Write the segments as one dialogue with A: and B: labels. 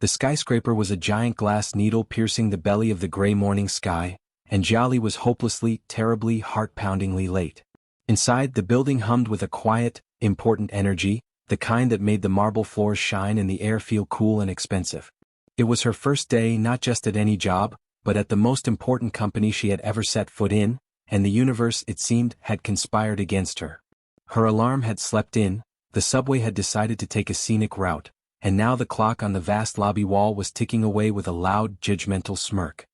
A: The skyscraper was a giant glass needle piercing the belly of the gray morning sky, and Jia Li was hopelessly, terribly, heart-poundingly late. Inside, the building hummed with a quiet, important energy, the kind that made the marble floors shine and the air feel cool and expensive. It was her first day not just at any job, but at the most important company she had ever set foot in, and the universe, it seemed, had conspired against her. Her alarm had slept in, the subway had decided to take a scenic route, and now the clock on the vast lobby wall was ticking away with a loud, judgmental smirk.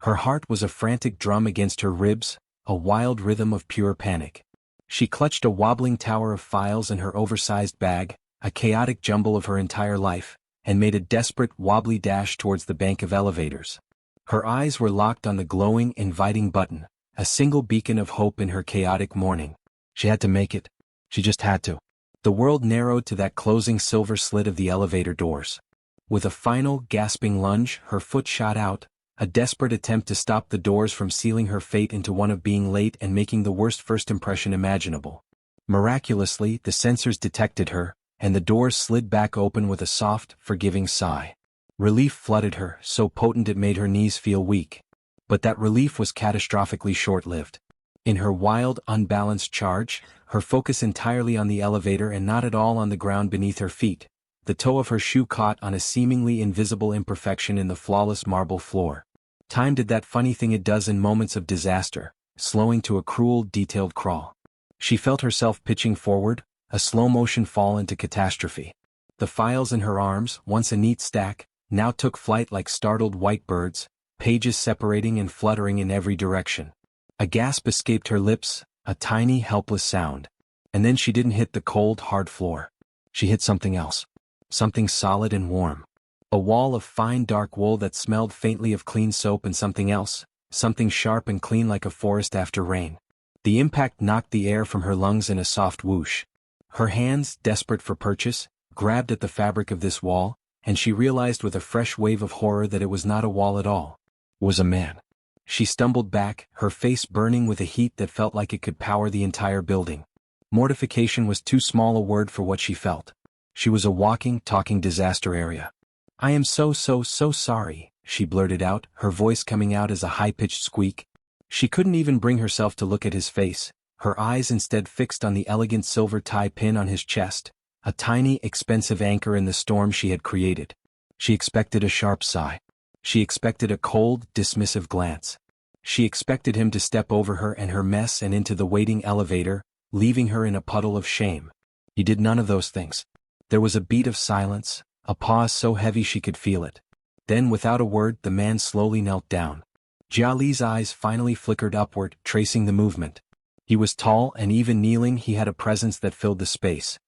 A: Her heart was a frantic drum against her ribs, a wild rhythm of pure panic. She clutched a wobbling tower of files in her oversized bag, a chaotic jumble of her entire life, and made a desperate, wobbly dash towards the bank of elevators. Her eyes were locked on the glowing, inviting button, a single beacon of hope in her chaotic morning. She had to make it. She just had to. The world narrowed to that closing silver slit of the elevator doors. With a final, gasping lunge, her foot shot out, a desperate attempt to stop the doors from sealing her fate into one of being late and making the worst first impression imaginable. Miraculously, the sensors detected her, and the doors slid back open with a soft, forgiving sigh. Relief flooded her, so potent it made her knees feel weak. But that relief was catastrophically short-lived. In her wild, unbalanced charge, her focus entirely on the elevator and not at all on the ground beneath her feet, the toe of her shoe caught on a seemingly invisible imperfection in the flawless marble floor. Time did that funny thing it does in moments of disaster, slowing to a cruel, detailed crawl. She felt herself pitching forward, a slow-motion fall into catastrophe. The files in her arms, once a neat stack, now took flight like startled white birds, pages separating and fluttering in every direction. A gasp escaped her lips, a tiny, helpless sound. And then she didn't hit the cold, hard floor. She hit something else. Something solid and warm. A wall of fine dark wool that smelled faintly of clean soap, and something else, something sharp and clean like a forest after rain. The impact knocked the air from her lungs in a soft whoosh. Her hands, desperate for purchase, grabbed at the fabric of this wall, and she realized with a fresh wave of horror that it was not a wall at all. It was a man. She stumbled back, her face burning with a heat that felt like it could power the entire building. Mortification was too small a word for what she felt. She was a walking, talking disaster area. "I am so sorry," she blurted out, her voice coming out as a high-pitched squeak. She couldn't even bring herself to look at his face, her eyes instead fixed on the elegant silver tie pin on his chest, a tiny, expensive anchor in the storm she had created. She expected a sharp sigh. She expected a cold, dismissive glance. She expected him to step over her and her mess and into the waiting elevator, leaving her in a puddle of shame. He did none of those things. There was a beat of silence, a pause so heavy she could feel it. Then, without a word, the man slowly knelt down. Jia Li's eyes finally flickered upward, tracing the movement. He was tall, and even kneeling he had a presence that filled the space.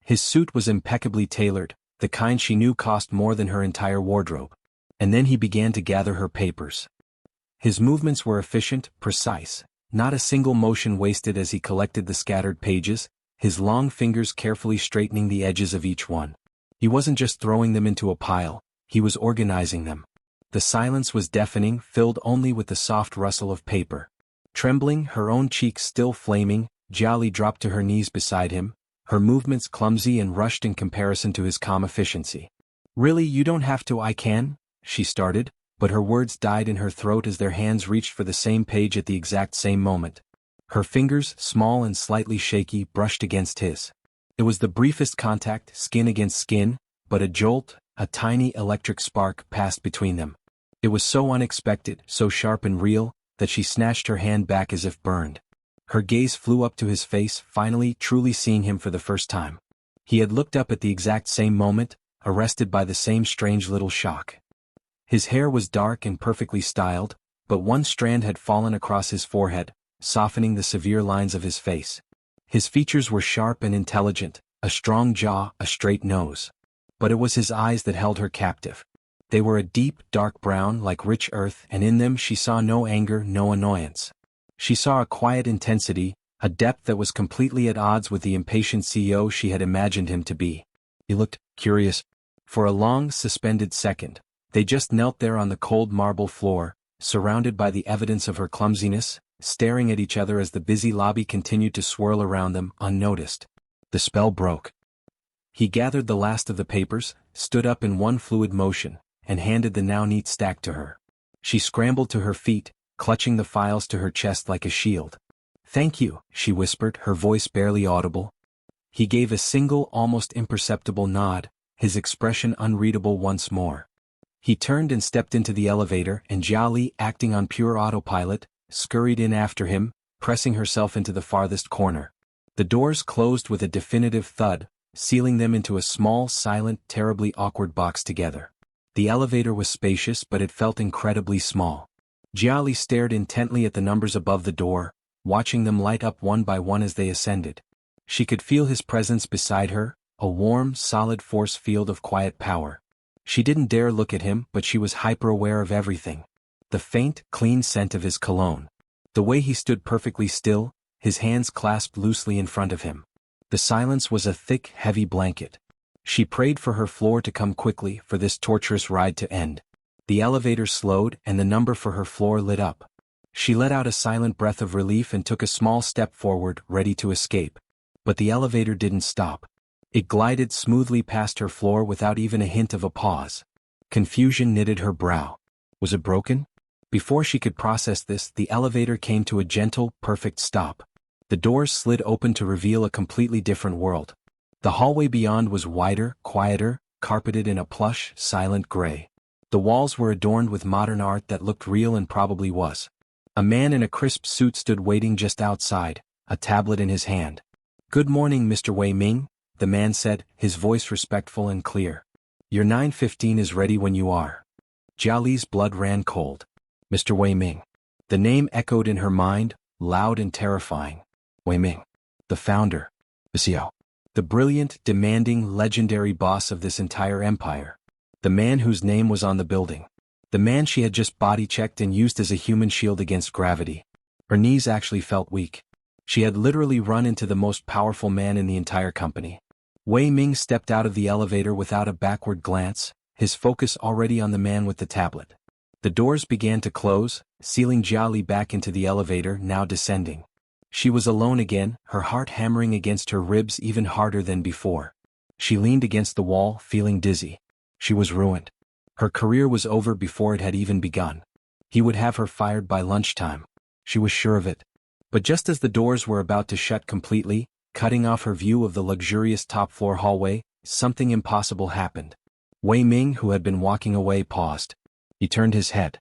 A: His suit was impeccably tailored, the kind she knew cost more than her entire wardrobe. And then he began to gather her papers. His movements were efficient, precise, not a single motion wasted as he collected the scattered pages, his long fingers carefully straightening the edges of each one. He wasn't just throwing them into a pile, he was organizing them. The silence was deafening, filled only with the soft rustle of paper. Trembling, her own cheeks still flaming, Jia Li dropped to her knees beside him, her movements clumsy and rushed in comparison to his calm efficiency. "Really, you don't have to, I can," she started, but her words died in her throat as their hands reached for the same page at the exact same moment. Her fingers, small and slightly shaky, brushed against his. It was the briefest contact, skin against skin, but a jolt, a tiny electric spark, passed between them. It was so unexpected, so sharp and real, that she snatched her hand back as if burned. Her gaze flew up to his face, finally, truly seeing him for the first time. He had looked up at the exact same moment, arrested by the same strange little shock. His hair was dark and perfectly styled, but one strand had fallen across his forehead, softening the severe lines of his face. His features were sharp and intelligent, a strong jaw, a straight nose. But it was his eyes that held her captive. They were a deep, dark brown like rich earth, and in them she saw no anger, no annoyance. She saw a quiet intensity, a depth that was completely at odds with the impatient CEO she had imagined him to be. He looked curious. For a long, suspended second, they just knelt there on the cold marble floor, surrounded by the evidence of her clumsiness, staring at each other as the busy lobby continued to swirl around them, unnoticed. The spell broke. He gathered the last of the papers, stood up in one fluid motion, and handed the now neat stack to her. She scrambled to her feet, clutching the files to her chest like a shield. "Thank you," she whispered, her voice barely audible. He gave a single, almost imperceptible nod, his expression unreadable once more. He turned and stepped into the elevator, and Jia Li, acting on pure autopilot, scurried in after him, pressing herself into the farthest corner. The doors closed with a definitive thud, sealing them into a small, silent, terribly awkward box together. The elevator was spacious, but it felt incredibly small. Jia Li stared intently at the numbers above the door, watching them light up one by one as they ascended. She could feel his presence beside her, a warm, solid force field of quiet power. She didn't dare look at him, but she was hyper-aware of everything. The faint, clean scent of his cologne. The way he stood perfectly still, his hands clasped loosely in front of him. The silence was a thick, heavy blanket. She prayed for her floor to come quickly, for this torturous ride to end. The elevator slowed, and the number for her floor lit up. She let out a silent breath of relief and took a small step forward, ready to escape. But the elevator didn't stop. It glided smoothly past her floor without even a hint of a pause. Confusion knitted her brow. Was it broken? Before she could process this, the elevator came to a gentle, perfect stop. The doors slid open to reveal a completely different world. The hallway beyond was wider, quieter, carpeted in a plush, silent gray. The walls were adorned with modern art that looked real and probably was. A man in a crisp suit stood waiting just outside, a tablet in his hand. "Good morning, Mr. Wei Ming," the man said, his voice respectful and clear. "Your 9:15 is ready when you are." Jia Li's blood ran cold. Mr. Wei Ming. The name echoed in her mind, loud and terrifying. Wei Ming. The founder. Xiao. The brilliant, demanding, legendary boss of this entire empire. The man whose name was on the building. The man she had just body-checked and used as a human shield against gravity. Her knees actually felt weak. She had literally run into the most powerful man in the entire company. Wei Ming stepped out of the elevator without a backward glance, his focus already on the man with the tablet. The doors began to close, sealing Jia Li back into the elevator, now descending. She was alone again, her heart hammering against her ribs even harder than before. She leaned against the wall, feeling dizzy. She was ruined. Her career was over before it had even begun. He would have her fired by lunchtime. She was sure of it. But just as the doors were about to shut completely, cutting off her view of the luxurious top-floor hallway, something impossible happened. Wei Ming, who had been walking away, paused. He turned his head.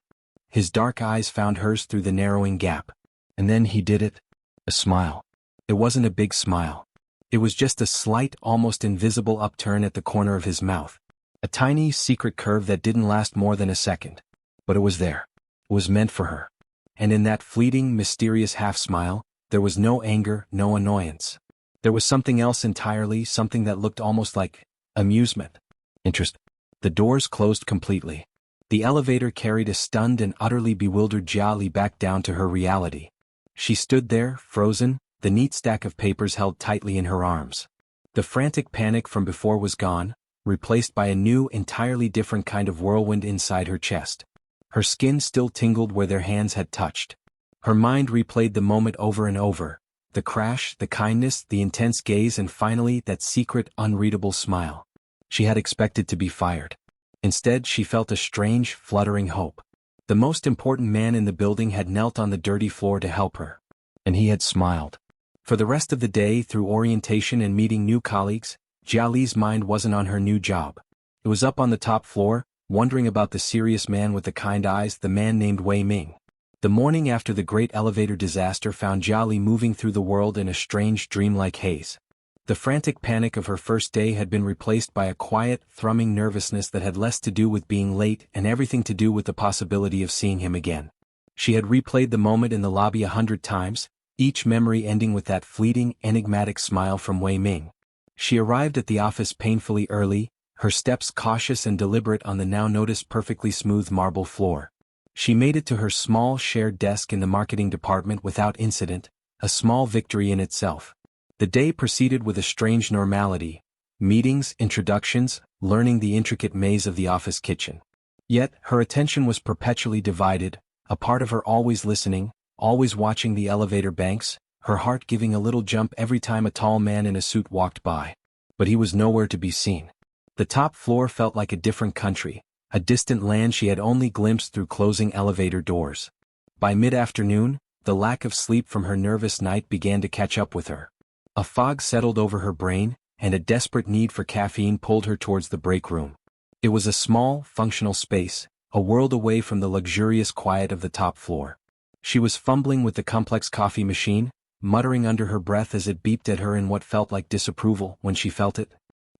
A: His dark eyes found hers through the narrowing gap. And then he did it. A smile. It wasn't a big smile. It was just a slight, almost invisible upturn at the corner of his mouth. A tiny, secret curve that didn't last more than a second. But it was there. It was meant for her. And in that fleeting, mysterious half-smile, there was no anger, no annoyance. There was something else entirely, something that looked almost like amusement. Interest. The doors closed completely. The elevator carried a stunned and utterly bewildered Jia Li back down to her reality. She stood there, frozen, the neat stack of papers held tightly in her arms. The frantic panic from before was gone, replaced by a new, entirely different kind of whirlwind inside her chest. Her skin still tingled where their hands had touched. Her mind replayed the moment over and over. The crash, the kindness, the intense gaze, and finally that secret, unreadable smile. She had expected to be fired. Instead, she felt a strange, fluttering hope. The most important man in the building had knelt on the dirty floor to help her. And he had smiled. For the rest of the day, through orientation and meeting new colleagues, Jia Li's mind wasn't on her new job. It was up on the top floor, wondering about the serious man with the kind eyes, the man named Wei Ming. The morning after the great elevator disaster found Jia Li moving through the world in a strange, dreamlike haze. The frantic panic of her first day had been replaced by a quiet, thrumming nervousness that had less to do with being late and everything to do with the possibility of seeing him again. She had replayed the moment in the lobby 100 times, each memory ending with that fleeting, enigmatic smile from Wei Ming. She arrived at the office painfully early, her steps cautious and deliberate on the now noticed perfectly smooth marble floor. She made it to her small shared desk in the marketing department without incident, a small victory in itself. The day proceeded with a strange normality. Meetings, introductions, learning the intricate maze of the office kitchen. Yet, her attention was perpetually divided, a part of her always listening, always watching the elevator banks, her heart giving a little jump every time a tall man in a suit walked by. But he was nowhere to be seen. The top floor felt like a different country, a distant land she had only glimpsed through closing elevator doors. By mid-afternoon, the lack of sleep from her nervous night began to catch up with her. A fog settled over her brain, and a desperate need for caffeine pulled her towards the break room. It was a small, functional space, a world away from the luxurious quiet of the top floor. She was fumbling with the complex coffee machine, muttering under her breath as it beeped at her in what felt like disapproval when she felt it.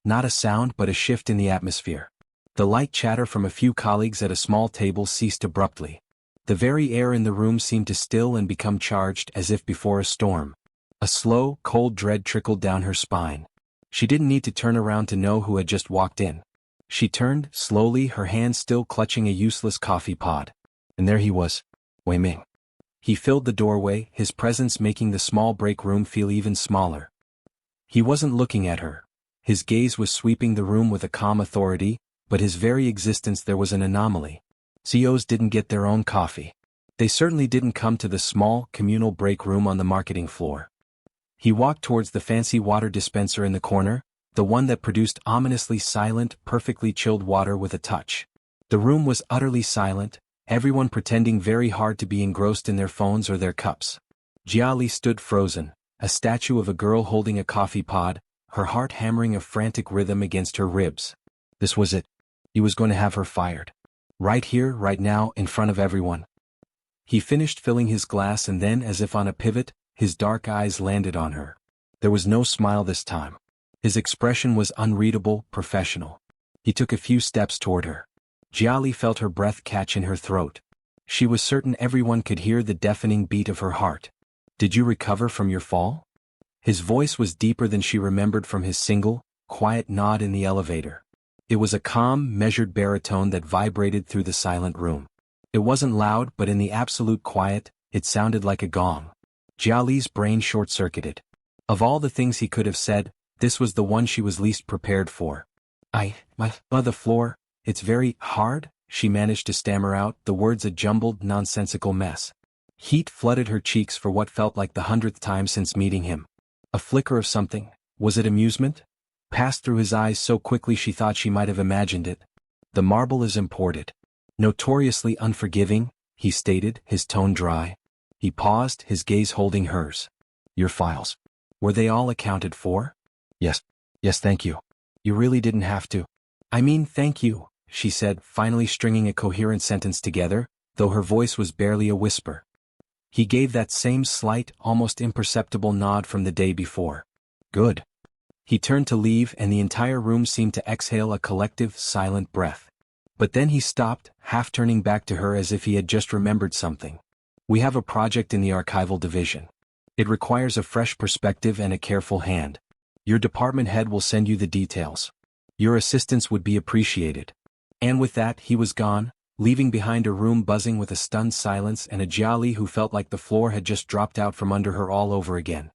A: Not a sound but a shift in the atmosphere. The light chatter from a few colleagues at a small table ceased abruptly. The very air in the room seemed to still and become charged as if before a storm. A slow, cold dread trickled down her spine. She didn't need to turn around to know who had just walked in. She turned, slowly, her hand still clutching a useless coffee pod. And there he was, Wei Ming. He filled the doorway, his presence making the small break room feel even smaller. He wasn't looking at her. His gaze was sweeping the room with a calm authority, but his very existence there was an anomaly. CEOs didn't get their own coffee. They certainly didn't come to the small, communal break room on the marketing floor. He walked towards the fancy water dispenser in the corner, the one that produced ominously silent, perfectly chilled water with a touch. The room was utterly silent, everyone pretending very hard to be engrossed in their phones or their cups. Jia Li stood frozen, a statue of a girl holding a coffee pod, her heart hammering a frantic rhythm against her ribs. This was it. He was going to have her fired. Right here, right now, in front of everyone. He finished filling his glass and then, as if on a pivot, his dark eyes landed on her. There was no smile this time. His expression was unreadable, professional. He took a few steps toward her. Jia Li felt her breath catch in her throat. She was certain everyone could hear the deafening beat of her heart. Did you recover from your fall? His voice was deeper than she remembered from his single, quiet nod in the elevator. It was a calm, measured baritone that vibrated through the silent room. It wasn't loud, but in the absolute quiet, it sounded like a gong. Jia Li's brain short-circuited. Of all the things he could have said, this was the one she was least prepared for. The floor, it's very hard, she managed to stammer out, the words a jumbled, nonsensical mess. Heat flooded her cheeks for what felt like the 100th time since meeting him. A flicker of something, was it amusement? Passed through his eyes so quickly she thought she might have imagined it. The marble is imported. Notoriously unforgiving, he stated, his tone dry. He paused, his gaze holding hers. Your files. Were they all accounted for? Yes, thank you. You really didn't have to. I mean, thank you, she said, finally stringing a coherent sentence together, though her voice was barely a whisper. He gave that same slight, almost imperceptible nod from the day before. Good. He turned to leave and the entire room seemed to exhale a collective, silent breath. But then he stopped, half turning back to her as if he had just remembered something. We have a project in the archival division. It requires a fresh perspective and a careful hand. Your department head will send you the details. Your assistance would be appreciated. And with that, he was gone, leaving behind a room buzzing with a stunned silence and a Jia Li who felt like the floor had just dropped out from under her all over again.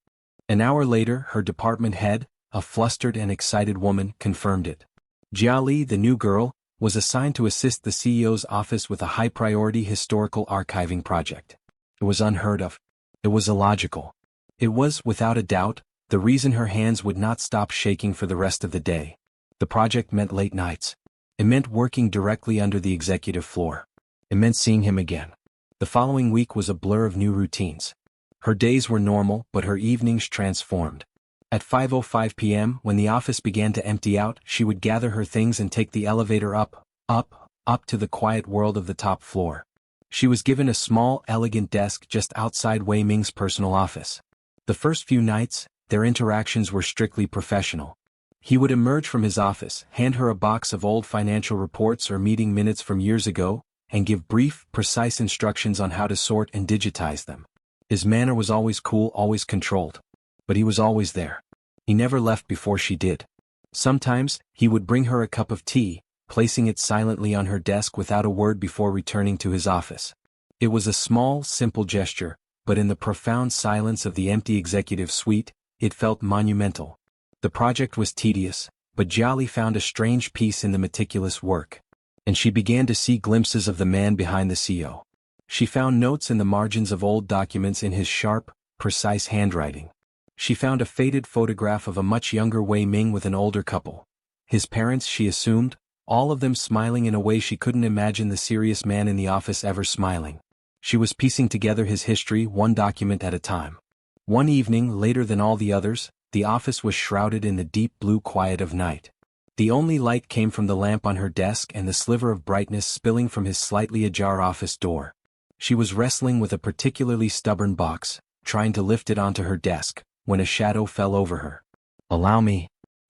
A: An hour later, her department head, a flustered and excited woman, confirmed it. Jia Li, the new girl, was assigned to assist the CEO's office with a high-priority historical archiving project. It was unheard of. It was illogical. It was, without a doubt, the reason her hands would not stop shaking for the rest of the day. The project meant late nights. It meant working directly under the executive floor. It meant seeing him again. The following week was a blur of new routines. Her days were normal, but her evenings transformed. At 5:05 p.m., when the office began to empty out, she would gather her things and take the elevator up to the quiet world of the top floor. She was given a small, elegant desk just outside Wei Ming's personal office. The first few nights, their interactions were strictly professional. He would emerge from his office, hand her a box of old financial reports or meeting minutes from years ago, and give brief, precise instructions on how to sort and digitize them. His manner was always cool, always controlled. But he was always there. He never left before she did. Sometimes, he would bring her a cup of tea, placing it silently on her desk without a word before returning to his office. It was a small, simple gesture, but in the profound silence of the empty executive suite, it felt monumental. The project was tedious, but Jia Li found a strange peace in the meticulous work. And she began to see glimpses of the man behind the CEO. She found notes in the margins of old documents in his sharp, precise handwriting. She found a faded photograph of a much younger Wei Ming with an older couple. His parents, she assumed, all of them smiling in a way she couldn't imagine the serious man in the office ever smiling. She was piecing together his history one document at a time. One evening, later than all the others, the office was shrouded in the deep blue quiet of night. The only light came from the lamp on her desk and the sliver of brightness spilling from his slightly ajar office door. She was wrestling with a particularly stubborn box, trying to lift it onto her desk, when a shadow fell over her. "Allow me."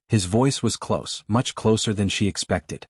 A: His voice was close, much closer than she expected.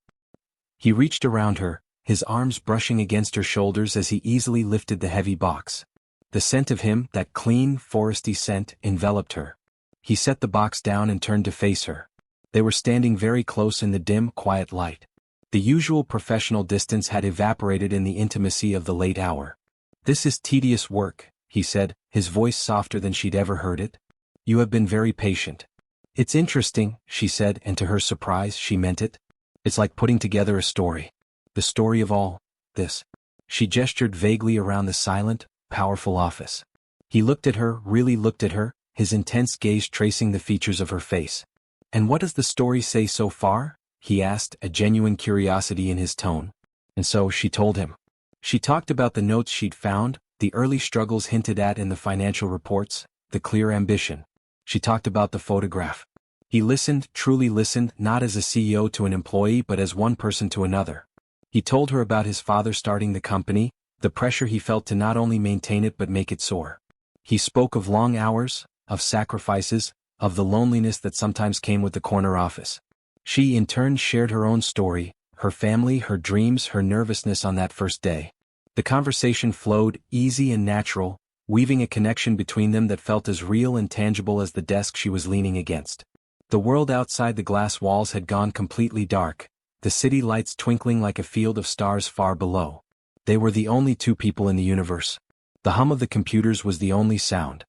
A: He reached around her, his arms brushing against her shoulders as he easily lifted the heavy box. The scent of him, that clean, foresty scent, enveloped her. He set the box down and turned to face her. They were standing very close in the dim, quiet light. The usual professional distance had evaporated in the intimacy of the late hour. "This is tedious work," he said, his voice softer than she'd ever heard it. "You have been very patient." "It's interesting," she said, and to her surprise, she meant it. "It's like putting together a story. The story of all this." She gestured vaguely around the silent, powerful office. He looked at her, really looked at her, his intense gaze tracing the features of her face. "And what does the story say so far?" he asked, a genuine curiosity in his tone. And so she told him. She talked about the notes she'd found, the early struggles hinted at in the financial reports, the clear ambition. She talked about the photograph. He listened, truly listened, not as a CEO to an employee but as one person to another. He told her about his father starting the company, the pressure he felt to not only maintain it but make it soar. He spoke of long hours, of sacrifices, of the loneliness that sometimes came with the corner office. She in turn shared her own story, her family, her dreams, her nervousness on that first day. The conversation flowed, easy and natural, weaving a connection between them that felt as real and tangible as the desk she was leaning against. The world outside the glass walls had gone completely dark, the city lights twinkling like a field of stars far below. They were the only two people in the universe. The hum of the computers was the only sound.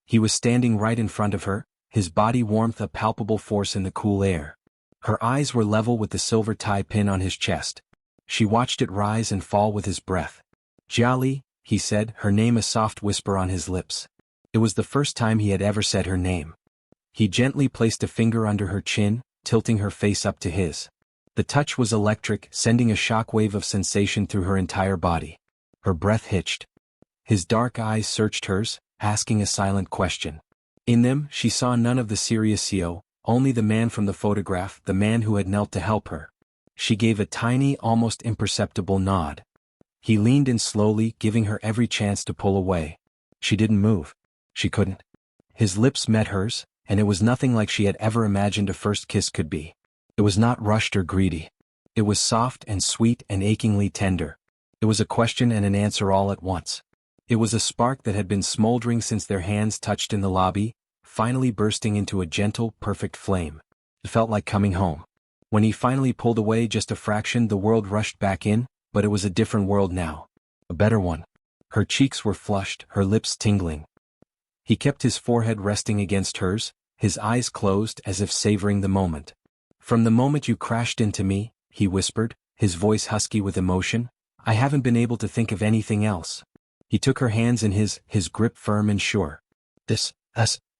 A: He was standing right in front of her, his body warmth a palpable force in the cool air. Her eyes were level with the silver tie pin on his chest. She watched it rise and fall with his breath. "Jia Li," he said, her name a soft whisper on his lips. It was the first time he had ever said her name. He gently placed a finger under her chin, tilting her face up to his. The touch was electric, sending a shockwave of sensation through her entire body. Her breath hitched. His dark eyes searched hers, asking a silent question. In them, she saw none of the serious CEO, only the man from the photograph, the man who had knelt to help her. She gave a tiny, almost imperceptible nod. He leaned in slowly, giving her every chance to pull away. She didn't move. She couldn't. His lips met hers, and it was nothing like she had ever imagined a first kiss could be. It was not rushed or greedy. It was soft and sweet and achingly tender. It was a question and an answer all at once. It was a spark that had been smoldering since their hands touched in the lobby, finally bursting into a gentle, perfect flame. It felt like coming home. When he finally pulled away just a fraction, the world rushed back in, but it was a different world now. A better one. Her cheeks were flushed, her lips tingling. He kept his forehead resting against hers, his eyes closed as if savoring the moment. "From the moment you crashed into me," he whispered, his voice husky with emotion, "I haven't been able to think of anything else." He took her hands in his grip firm and sure.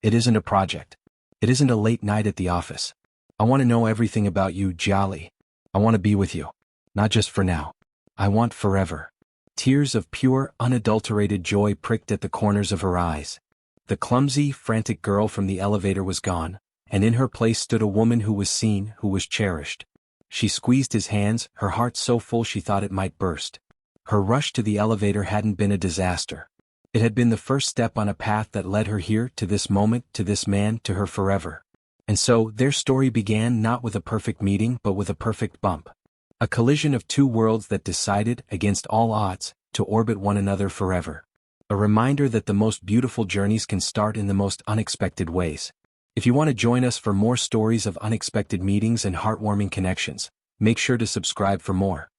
A: It isn't a project. It isn't a late night at the office. I want to know everything about you, Jia Li. I want to be with you. Not just for now. I want forever." Tears of pure, unadulterated joy pricked at the corners of her eyes. The clumsy, frantic girl from the elevator was gone, and in her place stood a woman who was seen, who was cherished. She squeezed his hands, her heart so full she thought it might burst. Her rush to the elevator hadn't been a disaster. It had been the first step on a path that led her here, to this moment, to this man, to her forever. And so, their story began not with a perfect meeting but with a perfect bump. A collision of two worlds that decided, against all odds, to orbit one another forever. A reminder that the most beautiful journeys can start in the most unexpected ways. If you want to join us for more stories of unexpected meetings and heartwarming connections, make sure to subscribe for more.